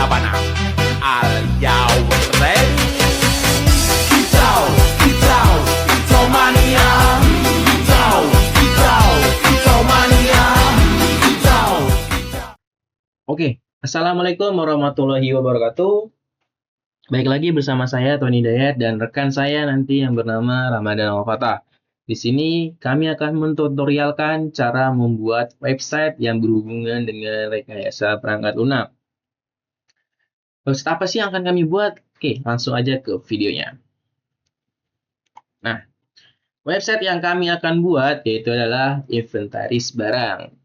Sabana. Are you ready? Kicau, kicau, kicau mania. Kicau, kicau, kicau mania. Kicau, kicau. Oke, Assalamualaikum warahmatullahi wabarakatuh. Baik lagi bersama saya Tony Dayat dan rekan saya nanti yang bernama Ramadan Al-Fatah. Di sini kami akan mentutorialkan cara membuat website yang berhubungan dengan rekayasa perangkat lunak. Website apa sih yang akan kami buat? Oke, langsung aja ke videonya. Nah, website yang kami akan buat yaitu adalah inventaris barang.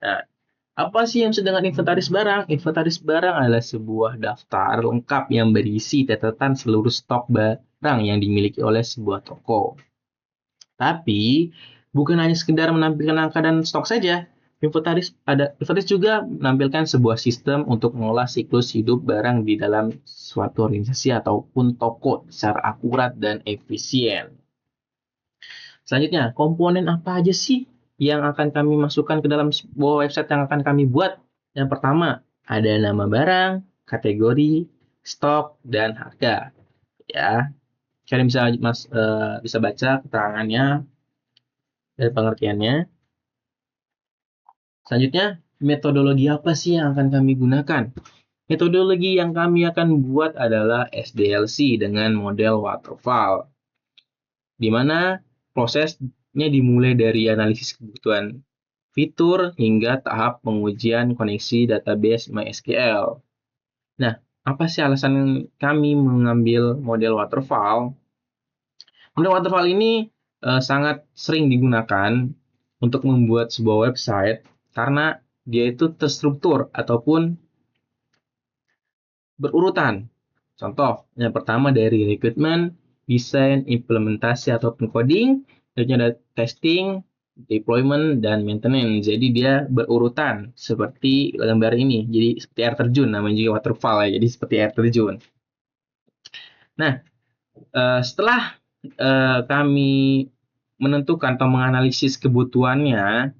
Nah, apa sih yang disebut dengan inventaris barang? Inventaris barang adalah sebuah daftar lengkap yang berisi catatan seluruh stok barang yang dimiliki oleh sebuah toko. Tapi, bukan hanya sekedar menampilkan angka dan stok saja. Inventaris juga menampilkan sebuah sistem untuk mengolah siklus hidup barang di dalam suatu organisasi ataupun toko secara akurat dan efisien. Selanjutnya, komponen apa aja sih yang akan kami masukkan ke dalam sebuah website yang akan kami buat? Yang pertama, ada nama barang, kategori, stok, dan harga. Ya, kalian bisa baca keterangannya dan pengertiannya. Selanjutnya, metodologi apa sih yang akan kami gunakan? Metodologi yang kami akan buat adalah SDLC dengan model waterfall, di mana prosesnya dimulai dari analisis kebutuhan fitur hingga tahap pengujian koneksi database MySQL. Nah, apa sih alasan kami mengambil model waterfall? Model waterfall ini sangat sering digunakan untuk membuat sebuah website karena dia itu terstruktur ataupun berurutan. Contoh, yang pertama dari recruitment, desain, implementasi ataupun coding, selanjutnya ada testing, deployment, dan maintenance. Jadi dia berurutan seperti gambar ini. Jadi seperti air terjun, namanya juga waterfall ya. Jadi seperti air terjun. Nah, setelah kami menentukan atau menganalisis kebutuhannya,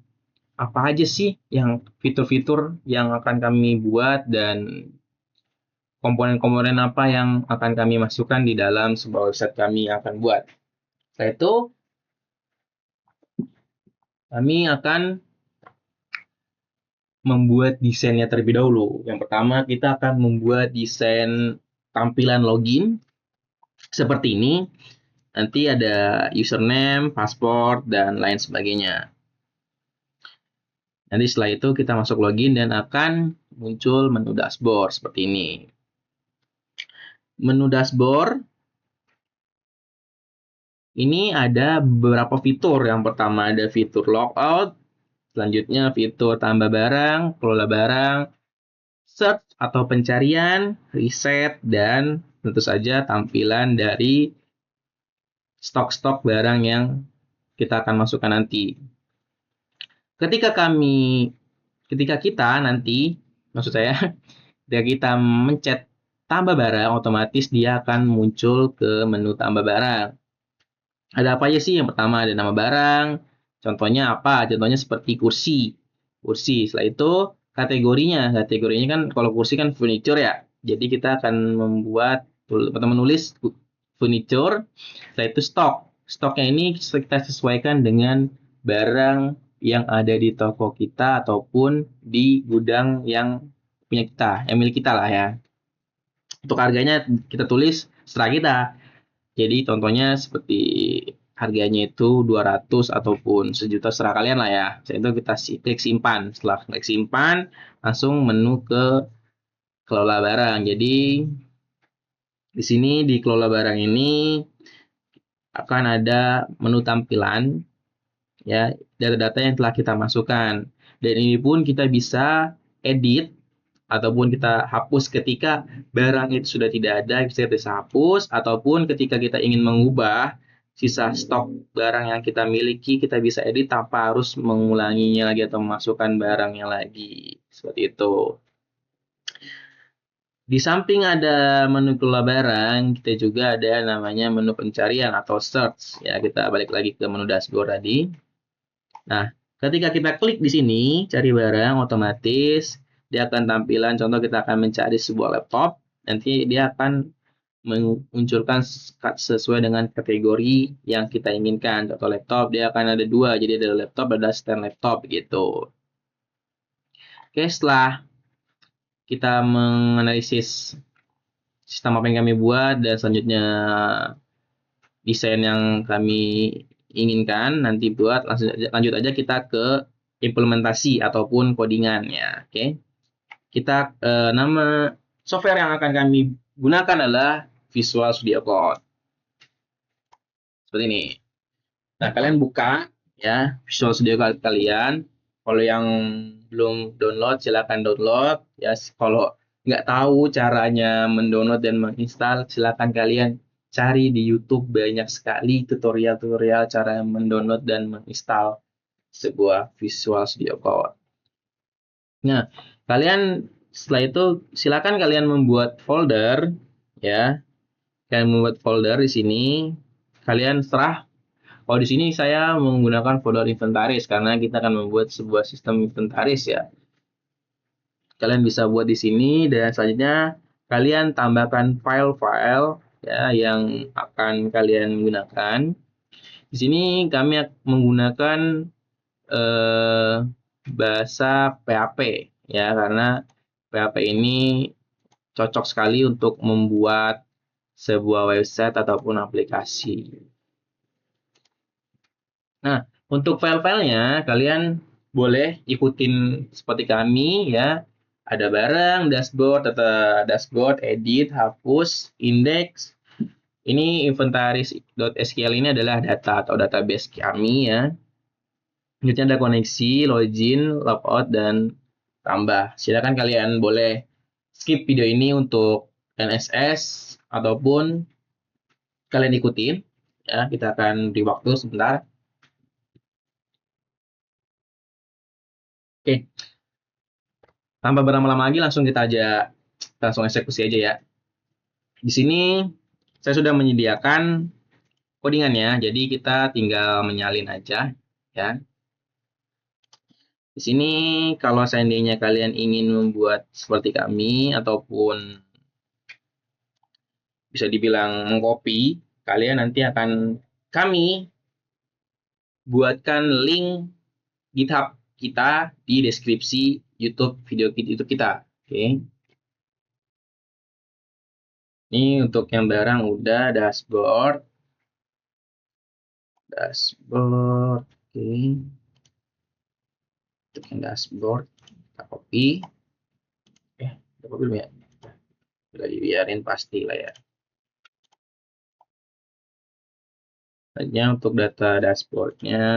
apa aja sih yang fitur-fitur yang akan kami buat dan komponen-komponen apa yang akan kami masukkan di dalam sebuah website kami yang akan buat. Setelah itu, kami akan membuat desainnya terlebih dahulu. Yang pertama, kita akan membuat desain tampilan login seperti ini. Nanti ada username, password, dan lain sebagainya. Nanti setelah itu kita masuk login dan akan muncul menu dashboard seperti ini. Menu dashboard ini ada beberapa fitur. Yang pertama ada fitur logout, selanjutnya fitur tambah barang, kelola barang, search atau pencarian, reset, dan tentu saja tampilan dari stok-stok barang yang kita akan masukkan nanti. Ketika kita nanti, maksud saya, ketika kita mencet tambah barang, otomatis dia akan muncul ke menu tambah barang. Ada apa aja sih? Yang pertama ada nama barang, contohnya apa? Contohnya seperti kursi. Setelah itu kategorinya kan kalau kursi kan furniture ya. Jadi kita akan menulis furniture. Setelah itu stoknya ini kita sesuaikan dengan barang yang ada di toko kita ataupun di gudang yang punya kita, yang milik kita lah ya. Untuk harganya kita tulis setelah kita. Jadi contohnya seperti harganya itu 200 ataupun sejuta, serah kalian lah ya. Setelah itu kita klik simpan. Setelah klik simpan, langsung menu ke kelola barang. Jadi di sini di kelola barang ini akan ada menu tampilan ya, data-data yang telah kita masukkan. Dan ini pun kita bisa edit ataupun kita hapus ketika barang itu sudah tidak ada, bisa hapus, ataupun ketika kita ingin mengubah sisa stok barang yang kita miliki, kita bisa edit tanpa harus mengulanginya lagi atau memasukkan barangnya lagi. Seperti itu. Di samping ada menu kelola barang, kita juga ada namanya menu pencarian atau search. Ya, kita balik lagi ke menu dashboard tadi. Nah, ketika kita klik di sini, cari barang, otomatis dia akan tampilan, contoh kita akan mencari sebuah laptop, nanti dia akan memunculkan sesuai dengan kategori yang kita inginkan. Contoh laptop, dia akan ada dua, jadi ada laptop, ada stand laptop gitu. Oke, setelah kita menganalisis sistem apa yang kami buat dan selanjutnya desain yang kami inginkan nanti buat, lanjut aja kita ke implementasi ataupun codingannya. Oke, kita nama software yang akan kami gunakan adalah Visual Studio Code seperti ini. Nah, kalian buka ya Visual Studio Code kalian. Kalau yang belum download silakan download ya. Kalau nggak tahu caranya mendownload dan menginstal, silakan kalian cari di YouTube, banyak sekali tutorial-tutorial cara mendownload dan menginstal sebuah Visual Studio Code. Nah, kalian setelah itu silakan kalian membuat folder ya. Kalian membuat folder di sini. Kalian serah. Kalau di sini saya menggunakan folder inventaris karena kita akan membuat sebuah sistem inventaris ya. Kalian bisa buat di sini dan selanjutnya kalian tambahkan file-file ya yang akan kalian gunakan. Di sini kami menggunakan bahasa PHP ya, karena PHP ini cocok sekali untuk membuat sebuah website ataupun aplikasi. Nah, untuk file-filenya kalian boleh ikutin seperti kami ya. Ada barang, dashboard, dashboard, edit, hapus, index. Ini inventaris.sql ini adalah data atau database kami ya. Selanjutnya ada koneksi, login, logout, dan tambah. Silakan kalian boleh skip video ini untuk NSS ataupun kalian ikutin ya. Kita akan beri waktu sebentar. Oke, tanpa berlama-lama lagi langsung kita langsung eksekusi aja ya. Di sini saya sudah menyediakan codingannya, jadi kita tinggal menyalin aja ya. Di sini kalau seandainya kalian ingin membuat seperti kami ataupun bisa dibilang mengcopy, kalian nanti akan kami buatkan link GitHub kita di deskripsi video YouTube kita. Oke. Ini untuk yang barang udah dashboard. Oke. Untuk yang dashboard kita copy. Kita copy dulu ya. Udah dibiarin pasti lah ya. Hanya untuk data dashboardnya.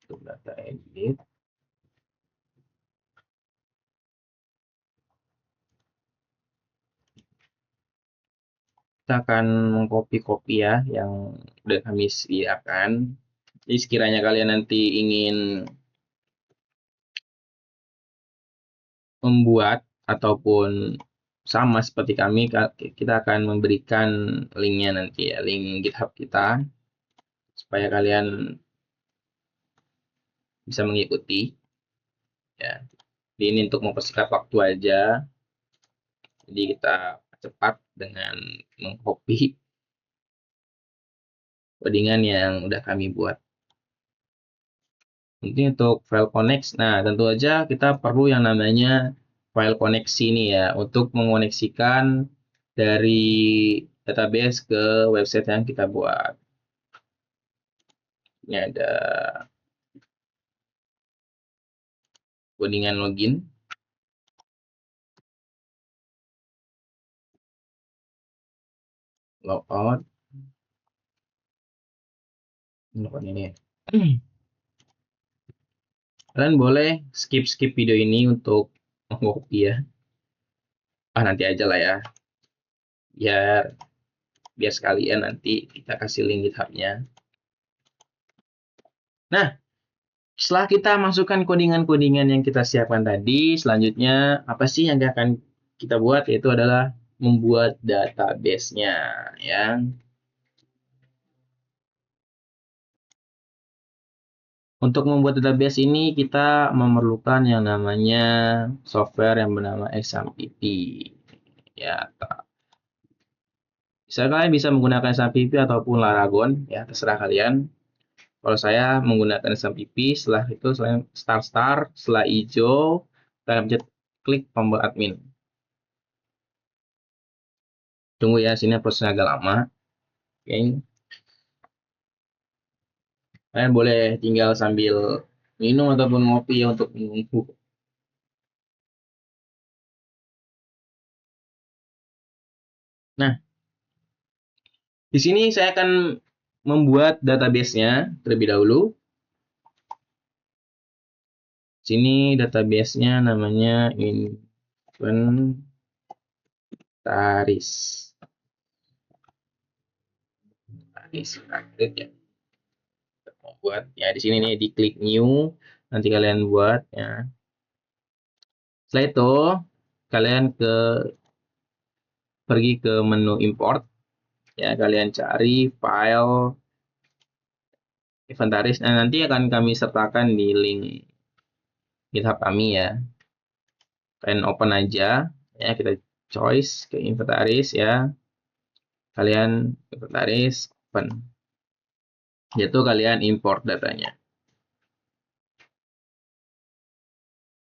Untuk data edit. Kita akan mengcopy-copy ya yang udah kami sediakan. Jadi sekiranya kalian nanti ingin membuat ataupun sama seperti kami, kita akan memberikan linknya nanti ya, link GitHub kita supaya kalian bisa mengikuti ya. Jadi ini untuk mempersingkat waktu aja, jadi kita cepat dengan mengcopy codingan yang udah kami buat. Ini untuk file connect. Nah, tentu aja kita perlu yang namanya file koneksi ini ya, untuk mengoneksikan dari database ke website yang kita buat. Ini ada codingan login. Logout. Logout ini. Kalian boleh skip video ini untuk mengcopy ya. Nanti aja lah ya. Biar sekalian nanti kita kasih link GitHub-nya. Nah, setelah kita masukkan codingan-codingan yang kita siapkan tadi, selanjutnya apa sih yang akan kita buat? Yaitu adalah membuat database-nya ya. Untuk membuat database ini kita memerlukan yang namanya software yang bernama XMPP ya. Kalian bisa menggunakan XMPP ataupun Laragon ya, terserah kalian. Kalau saya menggunakan XMPP, setelah itu selain start, setelah hijau, kalian pencet klik tombol admin. Tunggu ya, sini prosesnya agak lama. Oke. Kalian boleh tinggal sambil minum ataupun ngopi ya untuk menunggu. Nah, di sini saya akan membuat database-nya terlebih dahulu. Sini database-nya namanya inventaris. Ya. Buat ya di sini nih diklik new, nanti kalian buat ya. Setelah itu kalian pergi ke menu import ya, kalian cari file inventaris. Nah, nanti akan kami sertakan di link GitHub kami ya. Kalian open aja ya, kita choice ke inventaris ya. Kalian inventaris open. Yaitu kalian import datanya.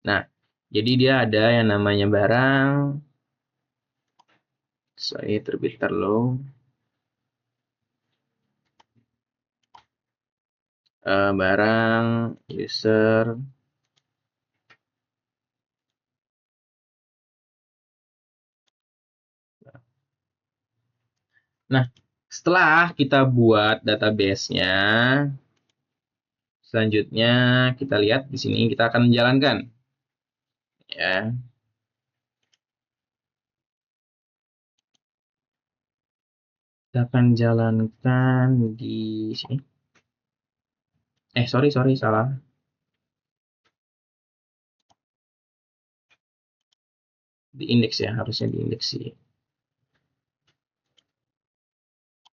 Nah, jadi dia ada yang namanya barang. Sorry, terlebih low. Barang, user. Nah, setelah kita buat database-nya, selanjutnya kita lihat di sini kita akan menjalankan. Ya. Kita akan jalankan di sini. Sorry, salah. Di indeks ya, harusnya di indeks sih.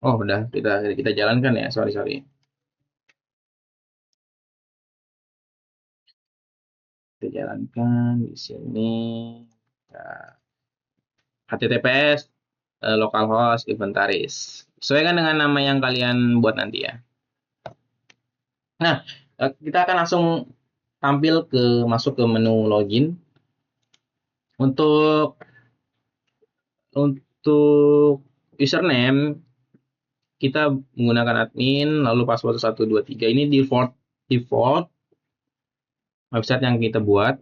Oh, udah kita jalankan ya. Sorry. Kita jalankan di sini. HTTPS localhost inventaris. Sesuaikan dengan nama yang kalian buat nanti ya. Nah, kita akan langsung masuk ke menu login. Untuk username kita menggunakan admin, lalu password 123. Ini default website yang kita buat.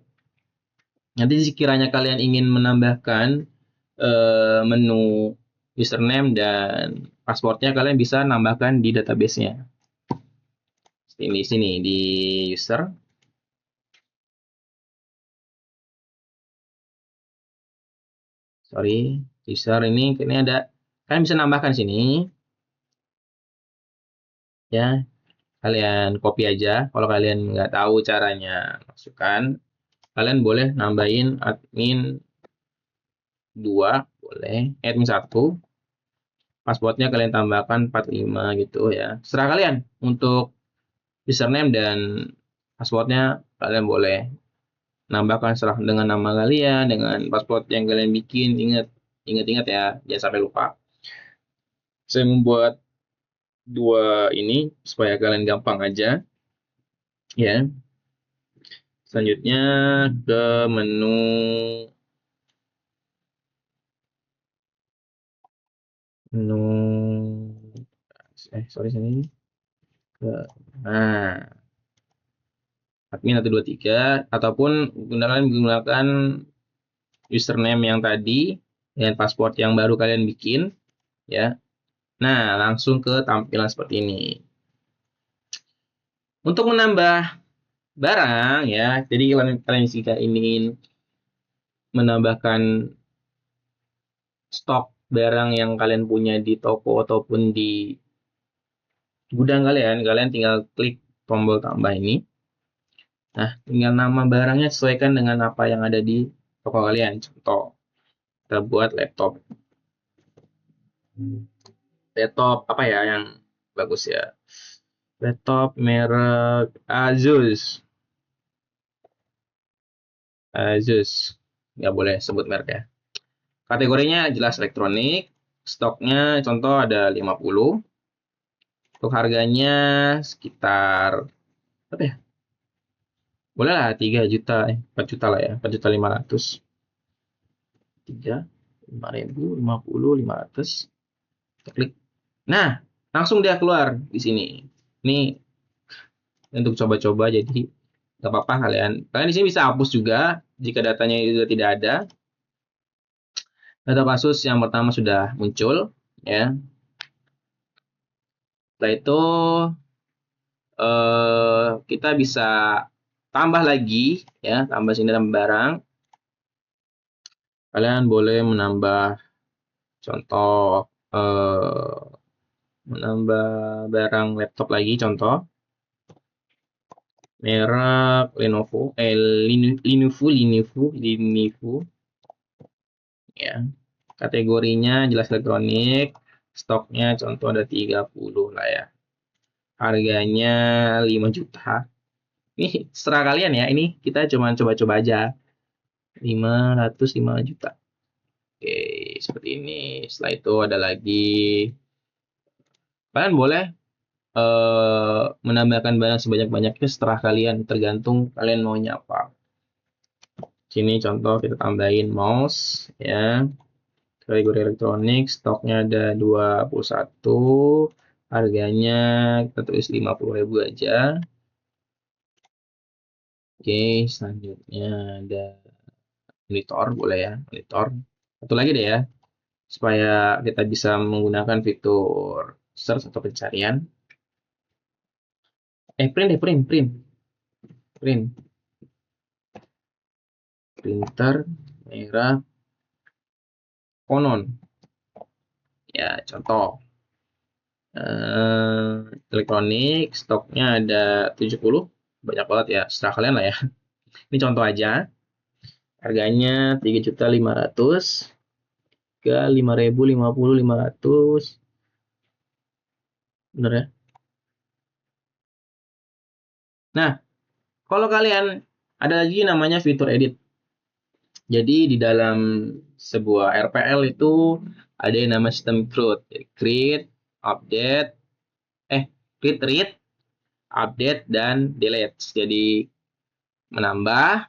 Nanti sekiranya kalian ingin menambahkan menu username dan passwordnya, kalian bisa nambahkan di database-nya. Di sini di user. Sorry, user ini ada. Kalian bisa nambahkan sini. Ya, kalian copy aja. Kalau kalian nggak tahu caranya masukkan, kalian boleh nambahin admin 2, boleh admin 1, passwordnya kalian tambahkan 45 gitu ya, serah kalian. Untuk username dan passwordnya kalian boleh nambahkan serah dengan nama kalian, dengan password yang kalian bikin. Ingat ya, jangan sampai lupa. Saya membuat 2 ini supaya kalian gampang aja ya. Selanjutnya ke menu sini admin 123 ataupun gunakan username yang tadi dan password yang baru kalian bikin ya. Nah, langsung ke tampilan seperti ini. Untuk menambah barang ya, jadi kalian jika ingin menambahkan stok barang yang kalian punya di toko ataupun di gudang kalian tinggal klik tombol tambah ini. Nah, tinggal nama barangnya sesuaikan dengan apa yang ada di toko kalian. Contoh, kita buat laptop. Laptop apa ya yang bagus ya? Laptop merek Asus. Asus. Nggak boleh sebut merek ya. Kategorinya jelas elektronik. Stoknya contoh ada 50. Untuk harganya sekitar apa ya? Boleh lah 3 juta, 4 juta lah ya. 4 juta 500. 3, 5.000, 50, 500. Kita klik. Nah, langsung dia keluar di sini. Ini untuk coba-coba, jadi nggak apa-apa kalian. Kalian di sini bisa hapus juga jika datanya itu tidak ada. Data Asus yang pertama sudah muncul, ya. Setelah itu kita bisa tambah lagi, ya, tambah sini tambah barang. Kalian boleh menambah, contoh, menambah barang laptop lagi, contoh merek Lenovo, Lenovo, ya. Kategorinya jelas elektronik, stoknya contoh ada 30 lah ya. Harganya 5 juta. Ini serah kalian ya, ini kita cuma coba-coba aja. 505 juta. Oke, seperti ini. Setelah itu ada lagi, kalian boleh menambahkan barang sebanyak-banyaknya setelah kalian, tergantung kalian maunya apa. Sini contoh kita tambahin mouse, ya. Kategori elektronik, stoknya ada 21, harganya kita tulis 50.000 aja. Oke, selanjutnya ada monitor, boleh ya, monitor. Satu lagi deh ya, supaya kita bisa menggunakan fitur search atau pencarian. Print. Printer merah Konon. Ya, contoh. Elektronik, stoknya ada 70. Banyak banget ya, serah kalian lah ya. Ini contoh aja. Harganya 3.500.000 ke 5.050, 500. Bener ya? Nah, kalau kalian ada lagi namanya fitur edit. Jadi di dalam sebuah RPL itu ada yang nama sistem CRUD. Create, update, create, read, update, dan delete. Jadi menambah,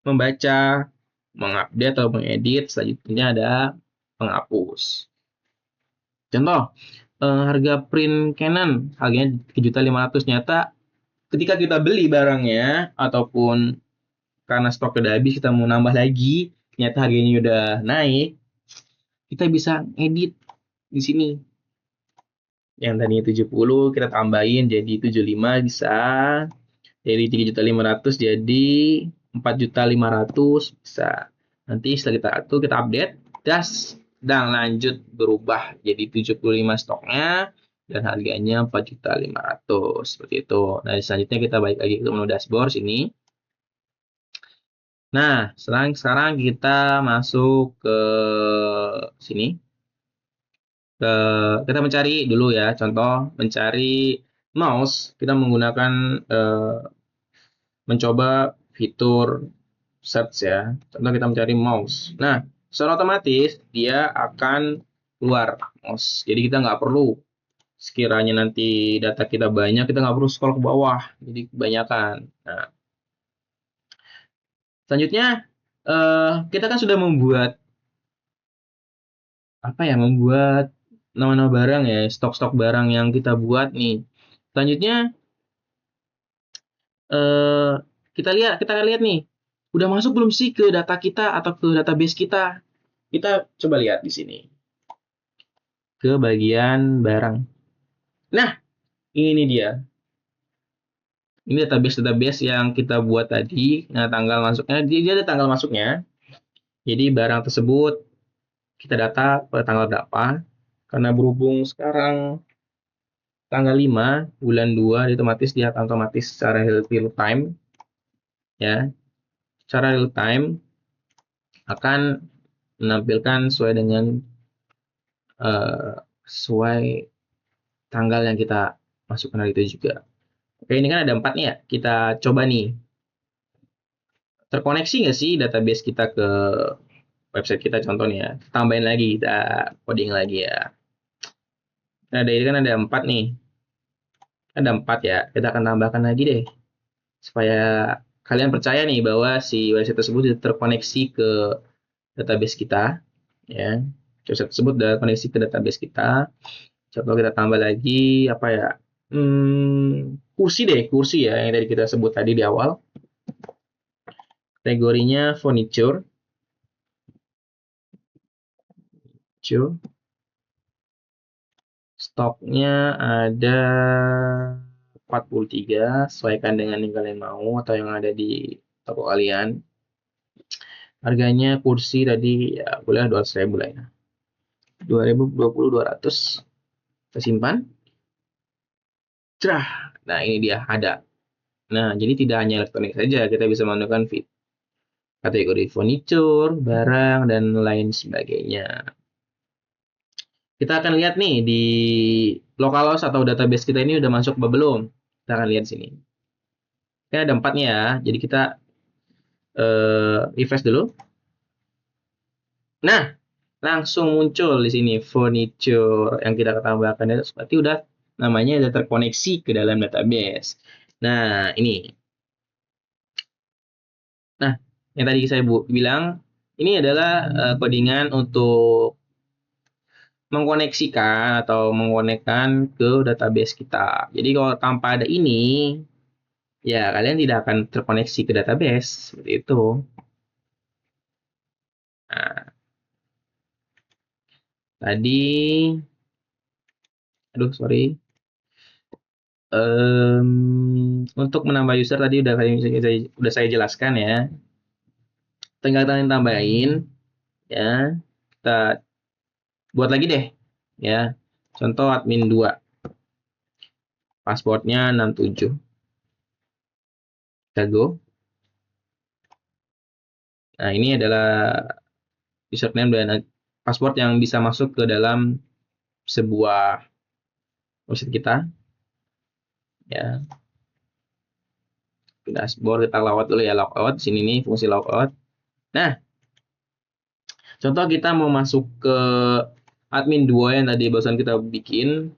membaca, mengupdate atau mengedit, selanjutnya ada menghapus. Contoh, harga print Canon harganya 3.500.000, nyata ketika kita beli barangnya ataupun karena stok udah habis kita mau nambah lagi, ternyata harganya udah naik, kita bisa edit di sini. Yang tadinya 70 kita tambahin jadi 75, bisa. Dari 3.500.000 jadi 4.500.000, bisa. Nanti setelah kita atur, kita update, dan lanjut berubah jadi 75 stoknya dan harganya 4.500.000, seperti itu. Nah, selanjutnya kita balik lagi ke menu dashboard sini. Nah, sekarang kita masuk ke sini. Kita mencari dulu ya, contoh mencari mouse, kita menggunakan mencoba fitur search ya. Contoh kita mencari mouse. Nah, secara otomatis dia akan keluar mouse. Jadi kita nggak perlu, sekiranya nanti data kita banyak, kita nggak perlu scroll ke bawah. Jadi kebanyakan. Nah, selanjutnya kita kan sudah membuat apa ya? Membuat nama-nama barang ya, stok-stok barang yang kita buat nih. Selanjutnya eh, kita lihat nih, udah masuk belum sih ke data kita atau ke database kita? Kita coba lihat di sini ke bagian barang. Nah, ini dia. Ini database yang kita buat tadi. Nah, tanggal masuknya, dia ada tanggal masuknya. Jadi barang tersebut kita data pada tanggal berapa. Karena berhubung sekarang tanggal 5 bulan 2, otomatis dia akan otomatis secara real time, ya. Secara real time akan menampilkan sesuai dengan sesuai tanggal yang kita masukkan hari itu juga. Oke, ini kan ada 4 nih ya. Kita coba nih. Terkoneksi nggak sih database kita ke website kita contohnya ya. Tambahin lagi, kita coding lagi ya. Nah, dari kan ada 4 nih. Ada 4 ya. Kita akan tambahkan lagi deh. Supaya kalian percaya nih bahwa si website tersebut sudah terkoneksi ke database kita. Ya. Website tersebut sudah koneksi ke database kita. Coba kita tambah lagi apa ya? Kursi deh, kursi ya yang tadi kita sebut tadi di awal. Kategorinya furniture. Stoknya ada 43, sesuaikan dengan yang kalian mau atau yang ada di toko kalian. Harganya kursi tadi ya boleh 200.000 lah ya. 2020 200. Kita simpan. Cerah. Nah, ini dia ada. Nah, jadi tidak hanya elektronik saja, kita bisa menentukan kategori furniture, barang, dan lain sebagainya. Kita akan lihat nih di localhost atau database kita ini udah masuk apa belum. Kita akan lihat sini. Ini ada 4 nih ya. Jadi kita refresh dulu. Nah, langsung muncul di sini furniture yang kita tambahkan itu berarti udah namanya udah terkoneksi ke dalam database. Nah, ini. Nah, yang tadi saya bilang ini adalah codingan untuk mengkoneksikan atau mengonekkan ke database kita. Jadi kalau tanpa ada ini, ya kalian tidak akan terkoneksi ke database seperti itu. Nah, tadi, aduh sorry, untuk menambah user tadi udah saya jelaskan ya. Tinggal kalian tambahin, ya. Kita buat lagi deh, ya. Contoh admin 2, passwordnya 67. Kita go. Nah, ini adalah username dan password yang bisa masuk ke dalam sebuah website kita. Ya, dashboard kita lawat dulu ya, logout. Sini nih fungsi logout. Nah, contoh kita mau masuk ke admin 2 yang tadi barusan kita bikin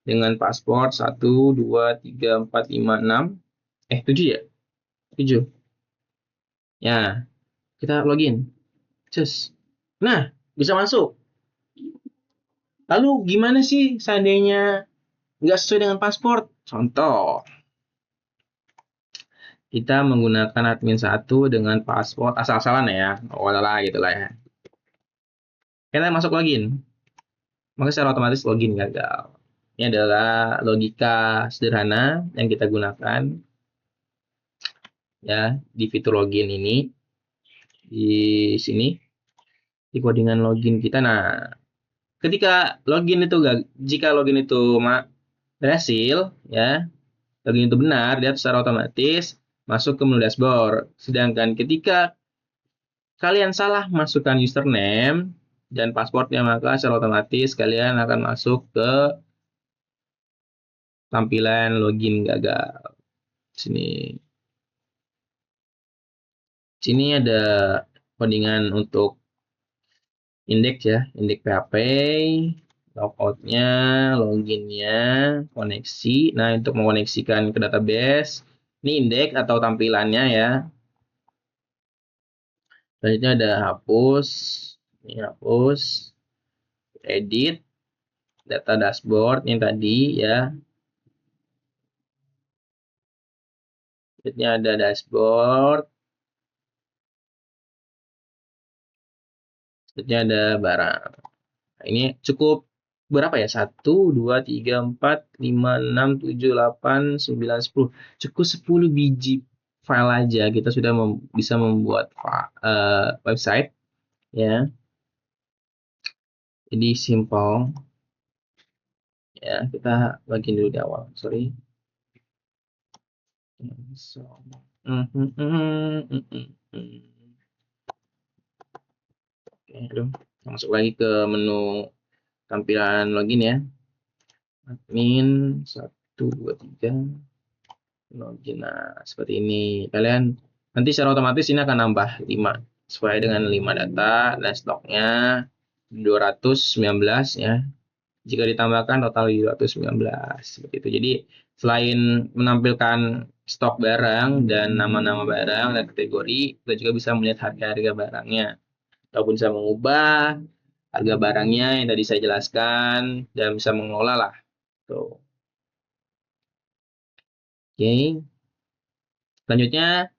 dengan password 1 2 3 4 5 6. 7 ya? 7. Ya, kita login. Cus. Nah, bisa masuk. Lalu gimana sih seandainya nggak sesuai dengan password? Contoh, kita menggunakan admin 1 dengan password asal-asalan ya. Walah gitu lah ya. Kita masuk login. Maka secara otomatis login gagal. Ini adalah logika sederhana yang kita gunakan ya di fitur login ini. Di sini di codingan login kita. Nah, ketika login itu jika login itu berhasil ya, login itu benar, dia secara otomatis masuk ke menu dashboard. Sedangkan ketika kalian salah masukkan username dan passwordnya, maka secara otomatis kalian akan masuk ke tampilan login gagal. Sini ada codingan untuk indeks ya, indeks PHP, logoutnya, loginnya, koneksi. Nah, untuk mengoneksikan ke database, ini indeks atau tampilannya ya. Selanjutnya ada hapus, ini hapus, edit, data dashboard yang tadi ya. Selanjutnya ada dashboard. Selanjutnya ada barang. Nah, ini cukup berapa ya? 1, 2, 3, 4, 5, 6, 7, 8, 9, 10. Cukup 10 biji file aja kita sudah bisa membuat website ya. Jadi simple. Ya, kita bagian dulu di awal. Sorry. Oke, aduh. Masuk lagi ke menu tampilan login ya. Admin 1 2 3 login. Nah, seperti ini. Kalian nanti secara otomatis ini akan nambah 5 sesuai dengan 5 data dan stoknya 219 ya. Jika ditambahkan total 219 seperti itu. Jadi selain menampilkan stok barang dan nama-nama barang dan kategori, kita juga bisa melihat harga-harga barangnya ataupun bisa mengubah harga barangnya yang tadi saya jelaskan dan bisa mengelola lah. Tuh. Oke. Selanjutnya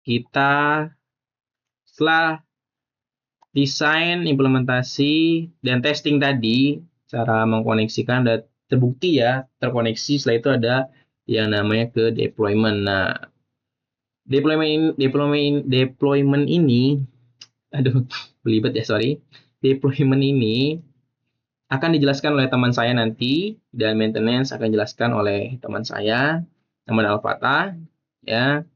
kita setelah desain, implementasi, dan testing tadi, cara mengkoneksikan dan terbukti ya, terkoneksi. Setelah itu ada yang namanya ke deployment. Nah, deployment ini, aduh, belibet ya, sorry. Deployment ini akan dijelaskan oleh teman saya nanti, dan maintenance akan dijelaskan oleh teman saya, teman Alfata, ya.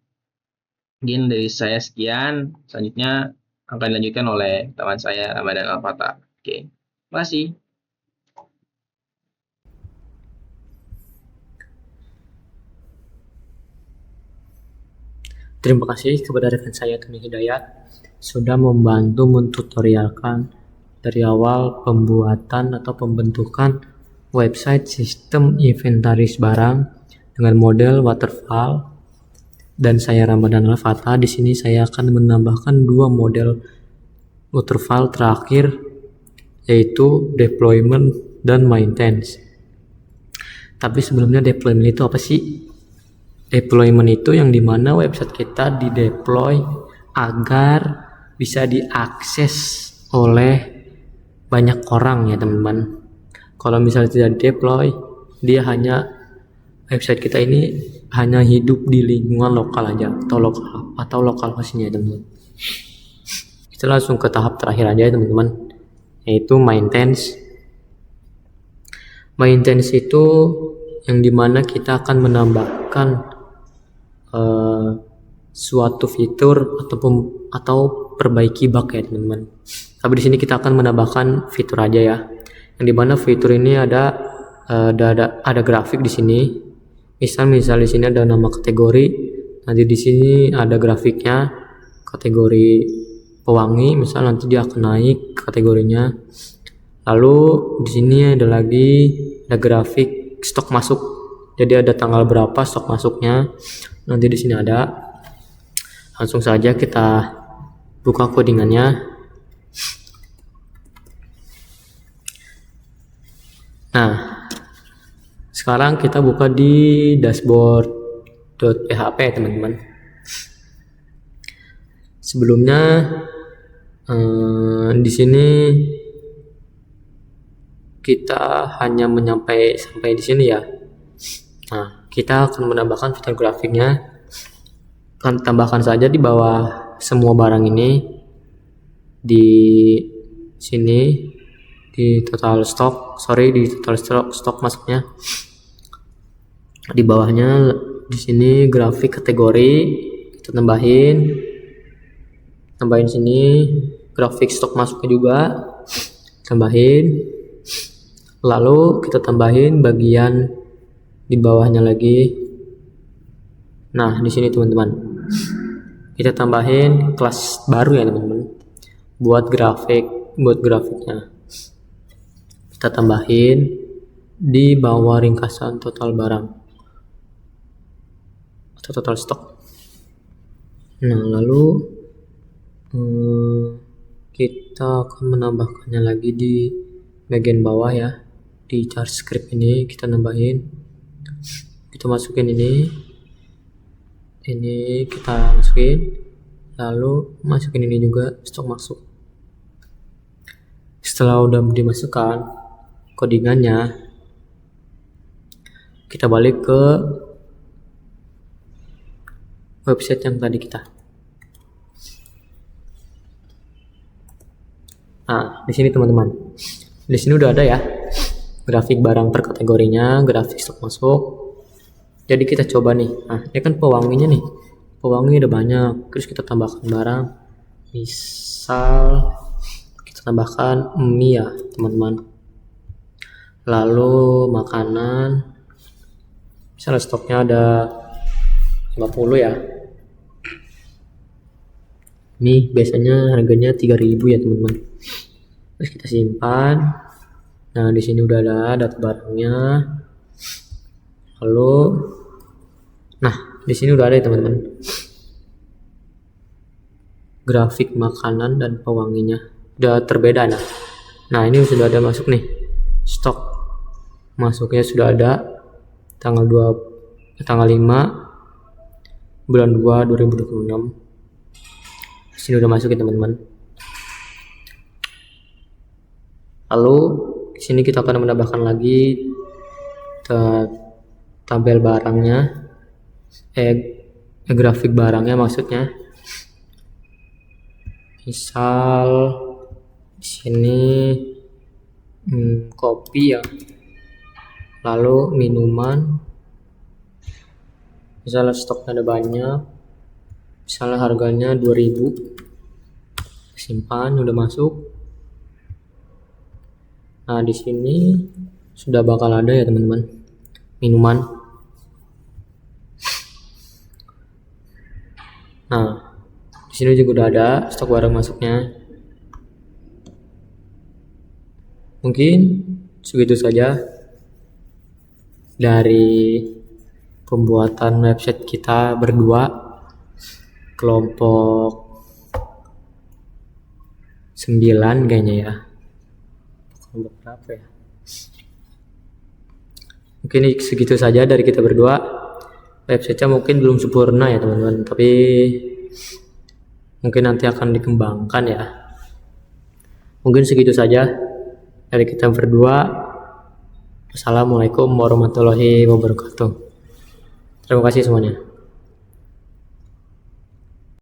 Mungkin dari saya sekian, selanjutnya akan dilanjutkan oleh teman saya Ramadan Alfata. Oke, terima kasih. Terima kasih kepada rekan saya Tony Hidayat sudah membantu mentutorialkan dari awal pembuatan atau pembentukan website sistem inventaris barang dengan model waterfall. Dan saya Ramadan Al-Fatah. Di sini saya akan menambahkan 2 model waterfall terakhir, yaitu deployment dan maintenance. Tapi sebelumnya deployment itu apa sih? Deployment itu yang dimana website kita dideploy agar bisa diakses oleh banyak orang ya teman-teman. Kalau misalnya tidak deploy, dia website kita ini hanya hidup di lingkungan lokal aja atau lokal hostnya ya teman-teman. Kita langsung ke tahap terakhir aja ya teman-teman, yaitu maintenance. Maintenance itu yang dimana kita akan menambahkan suatu fitur atau perbaiki bug ya teman-teman. Tapi di sini kita akan menambahkan fitur aja ya. Yang dimana fitur ini ada grafik di sini. Misal di sini ada nama kategori, nanti di sini ada grafiknya kategori pewangi, misal nanti dia akan naik kategorinya. Lalu di sini ada grafik stok masuk. Jadi ada tanggal berapa stok masuknya. Nanti di sini ada. Langsung saja kita buka codingannya. Nah, sekarang kita buka di dashboard.php teman-teman. Sebelumnya di sini kita hanya sampai di sini ya. Nah, kita akan menambahkan fitur grafiknya. Akan tambahkan saja di bawah semua barang ini di sini di total stok masuknya. Di bawahnya di sini grafik kategori kita tambahin sini grafik stok masuknya juga tambahin, lalu kita tambahin bagian di bawahnya lagi. Nah di sini teman-teman kita tambahin kelas baru ya teman-teman buat grafiknya. Kita tambahin di bawah ringkasan total barang atau total stok. Nah lalu kita akan menambahkannya lagi di bagian bawah ya, di chart script ini kita nambahin, kita masukin ini kita masukin, lalu masukin ini juga stok masuk. Setelah udah dimasukkan codingannya, kita balik ke website yang tadi kita. Nah, di sini teman-teman. Di sini udah ada ya grafik barang per kategorinya, grafik stok masuk. Jadi kita coba nih. Nah, ini kan pewanginya nih. Pewangi udah banyak. Terus kita tambahkan barang. Misal kita tambahkan mie ya teman-teman. Lalu makanan, misalnya stoknya ada 50 ya. Mie biasanya harganya 3.000 ya teman-teman. Terus kita simpan. Nah, di sini udah ada data barangnya. Lalu nah, di sini udah ada ya teman-teman. Grafik makanan dan pewanginya udah terbeda nah. Nah, ini sudah ada masuk nih. Stok masuknya sudah ada tanggal 5 bulan 2 2026. Sini udah masuk ya teman-teman. Lalu di sini kita akan menambahkan lagi tabel barangnya, grafik barangnya maksudnya. Misal di sini kopi ya. Lalu minuman. Misalnya stoknya ada banyak. Misalnya harganya 2.000. Simpan udah masuk. Nah, di sini sudah bakal ada ya teman-teman. Minuman. Nah, di sini juga udah ada stok barang masuknya. Mungkin segitu saja dari pembuatan website kita berdua, kelompok 9 kayaknya ya. Kelompok berapa ya? Mungkin segitu saja dari kita berdua. Website-nya mungkin belum sempurna ya teman-teman, tapi mungkin nanti akan dikembangkan ya. Mungkin segitu saja dari kita berdua. Assalamualaikum warahmatullahi wabarakatuh. Terima kasih semuanya.